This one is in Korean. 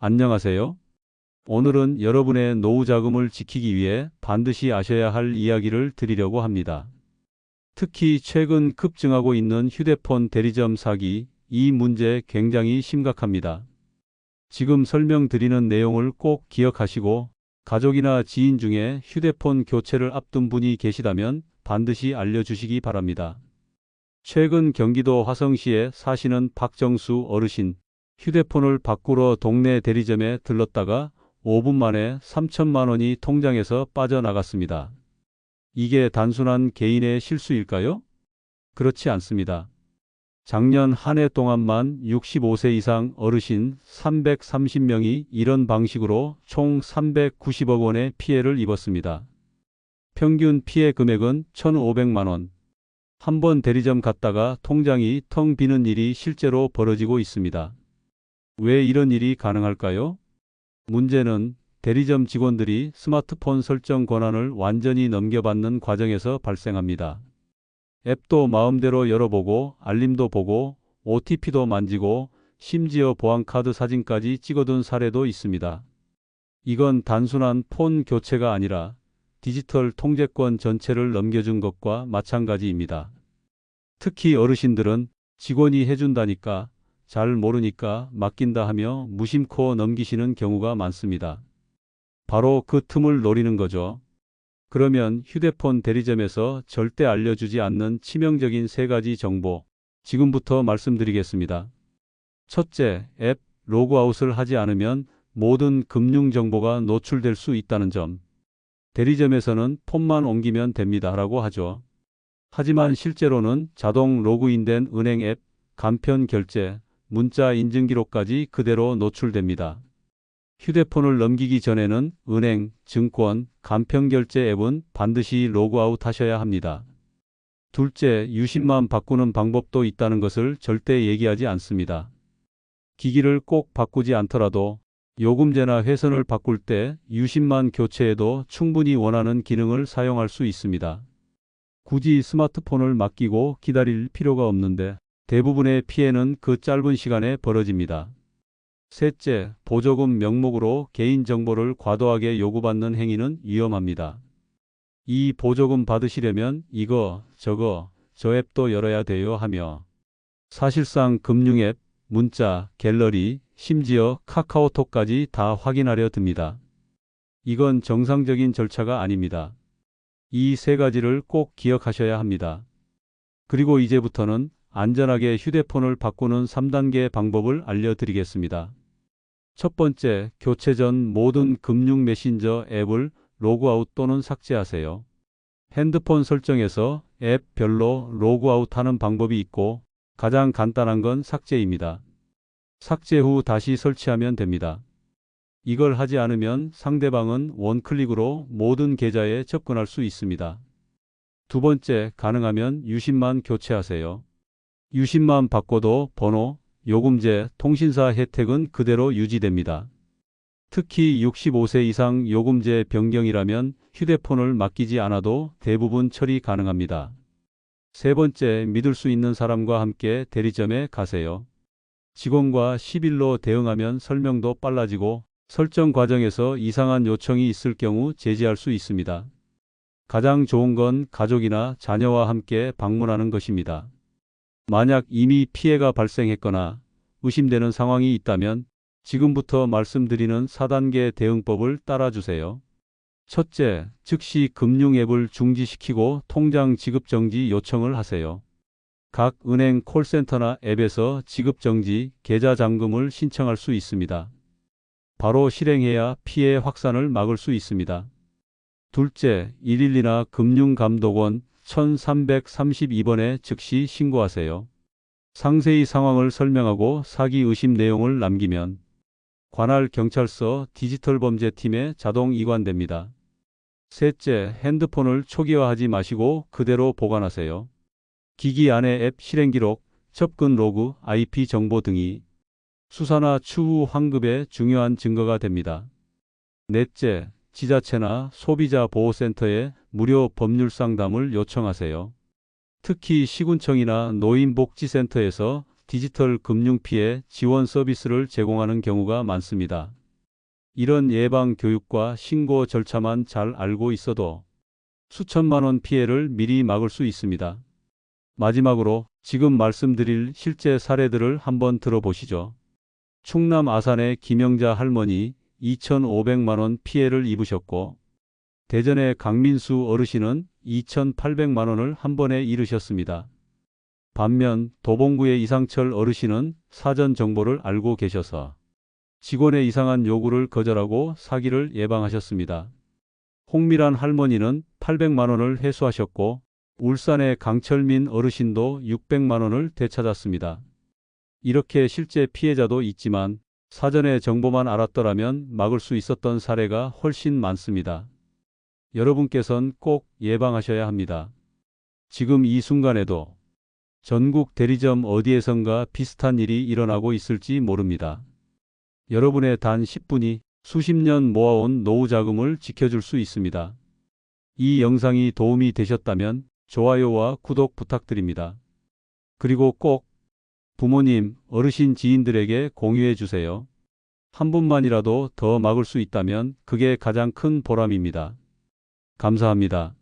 안녕하세요. 오늘은 여러분의 노후 자금을 지키기 위해 반드시 아셔야 할 이야기를 드리려고 합니다. 특히 최근 급증하고 있는 휴대폰 대리점 사기, 이 문제 굉장히 심각합니다. 지금 설명드리는 내용을 꼭 기억하시고 가족이나 지인 중에 휴대폰 교체를 앞둔 분이 계시다면 반드시 알려주시기 바랍니다. 최근 경기도 화성시에 사시는 박정수 어르신, 휴대폰을 바꾸러 동네 대리점에 들렀다가 5분 만에 3천만 원이 통장에서 빠져나갔습니다. 이게 단순한 개인의 실수일까요? 그렇지 않습니다. 작년 한 해 동안만 65세 이상 어르신 330명이 이런 방식으로 총 390억 원의 피해를 입었습니다. 평균 피해 금액은 1,500만 원. 한 번 대리점 갔다가 통장이 텅 비는 일이 실제로 벌어지고 있습니다. 왜 이런 일이 가능할까요? 문제는 대리점 직원들이 스마트폰 설정 권한을 완전히 넘겨받는 과정에서 발생합니다. 앱도 마음대로 열어보고 알림도 보고 OTP도 만지고 심지어 보안카드 사진까지 찍어둔 사례도 있습니다. 이건 단순한 폰 교체가 아니라 디지털 통제권 전체를 넘겨준 것과 마찬가지입니다. 특히 어르신들은 직원이 해준다니까, 잘 모르니까 맡긴다 하며 무심코 넘기시는 경우가 많습니다. 바로 그 틈을 노리는 거죠. 그러면 휴대폰 대리점에서 절대 알려주지 않는 치명적인 3가지 정보, 지금부터 말씀드리겠습니다. 첫째, 앱 로그아웃을 하지 않으면 모든 금융 정보가 노출될 수 있다는 점. 대리점에서는 폰만 옮기면 됩니다 라고 하죠. 하지만 실제로는 자동 로그인된 은행 앱, 간편 결제, 문자 인증 기록까지 그대로 노출됩니다. 휴대폰을 넘기기 전에는 은행, 증권, 간편결제 앱은 반드시 로그아웃 하셔야 합니다. 둘째, 유심만 바꾸는 방법도 있다는 것을 절대 얘기하지 않습니다. 기기를 꼭 바꾸지 않더라도 요금제나 회선을 바꿀 때 유심만 교체해도 충분히 원하는 기능을 사용할 수 있습니다. 굳이 스마트폰을 맡기고 기다릴 필요가 없는데 대부분의 피해는 그 짧은 시간에 벌어집니다. 셋째, 보조금 명목으로 개인정보를 과도하게 요구받는 행위는 위험합니다. 이 보조금 받으시려면 이거, 저거, 저 앱도 열어야 돼요 하며 사실상 금융앱, 문자, 갤러리, 심지어 카카오톡까지 다 확인하려 듭니다. 이건 정상적인 절차가 아닙니다. 이 3가지를 꼭 기억하셔야 합니다. 그리고 이제부터는 안전하게 휴대폰을 바꾸는 3단계 방법을 알려드리겠습니다. 첫 번째, 교체 전 모든 금융 메신저 앱을 로그아웃 또는 삭제하세요. 핸드폰 설정에서 앱별로 로그아웃하는 방법이 있고 가장 간단한 건 삭제입니다. 삭제 후 다시 설치하면 됩니다. 이걸 하지 않으면 상대방은 원클릭으로 모든 계좌에 접근할 수 있습니다. 두 번째, 가능하면 유심만 교체하세요. 유심만 바꿔도 번호, 요금제, 통신사 혜택은 그대로 유지됩니다. 특히 65세 이상 요금제 변경이라면 휴대폰을 맡기지 않아도 대부분 처리 가능합니다. 세 번째, 믿을 수 있는 사람과 함께 대리점에 가세요. 직원과 10일로 대응하면 설명도 빨라지고 설정 과정에서 이상한 요청이 있을 경우 제지할 수 있습니다. 가장 좋은 건 가족이나 자녀와 함께 방문하는 것입니다. 만약 이미 피해가 발생했거나 의심되는 상황이 있다면 지금부터 말씀드리는 4단계 대응법을 따라주세요. 첫째, 즉시 금융 앱을 중지시키고 통장 지급 정지 요청을 하세요. 각 은행 콜센터나 앱에서 지급 정지, 계좌 잠금을 신청할 수 있습니다. 바로 실행해야 피해 확산을 막을 수 있습니다. 둘째, 112나 금융감독원 1332번에 즉시 신고하세요. 상세히 상황을 설명하고 사기 의심 내용을 남기면 관할 경찰서 디지털범죄팀에 자동 이관됩니다. 셋째, 핸드폰을 초기화하지 마시고 그대로 보관하세요. 기기 안에 앱 실행 기록, 접근 로그, IP 정보 등이 수사나 추후 환급에 중요한 증거가 됩니다. 넷째, 지자체나 소비자 보호센터에 무료 법률 상담을 요청하세요. 특히 시군청이나 노인복지센터에서 디지털 금융 피해 지원 서비스를 제공하는 경우가 많습니다. 이런 예방 교육과 신고 절차만 잘 알고 있어도 수천만 원 피해를 미리 막을 수 있습니다. 마지막으로 지금 말씀드릴 실제 사례들을 한번 들어보시죠. 충남 아산의 김영자 할머니 2,500만 원 피해를 입으셨고, 대전의 강민수 어르신은 2,800만 원을 한 번에 잃으셨습니다. 반면 도봉구의 이상철 어르신은 사전 정보를 알고 계셔서 직원의 이상한 요구를 거절하고 사기를 예방하셨습니다. 홍미란 할머니는 800만 원을 회수하셨고, 울산의 강철민 어르신도 600만 원을 되찾았습니다. 이렇게 실제 피해자도 있지만 사전에 정보만 알았더라면 막을 수 있었던 사례가 훨씬 많습니다. 여러분께선 꼭 예방하셔야 합니다. 지금 이 순간에도 전국 대리점 어디에선가 비슷한 일이 일어나고 있을지 모릅니다. 여러분의 단 10분이 수십 년 모아온 노후 자금을 지켜줄 수 있습니다. 이 영상이 도움이 되셨다면 좋아요와 구독 부탁드립니다. 그리고 꼭 부모님, 어르신 지인들에게 공유해 주세요. 한 분만이라도 더 막을 수 있다면 그게 가장 큰 보람입니다. 감사합니다.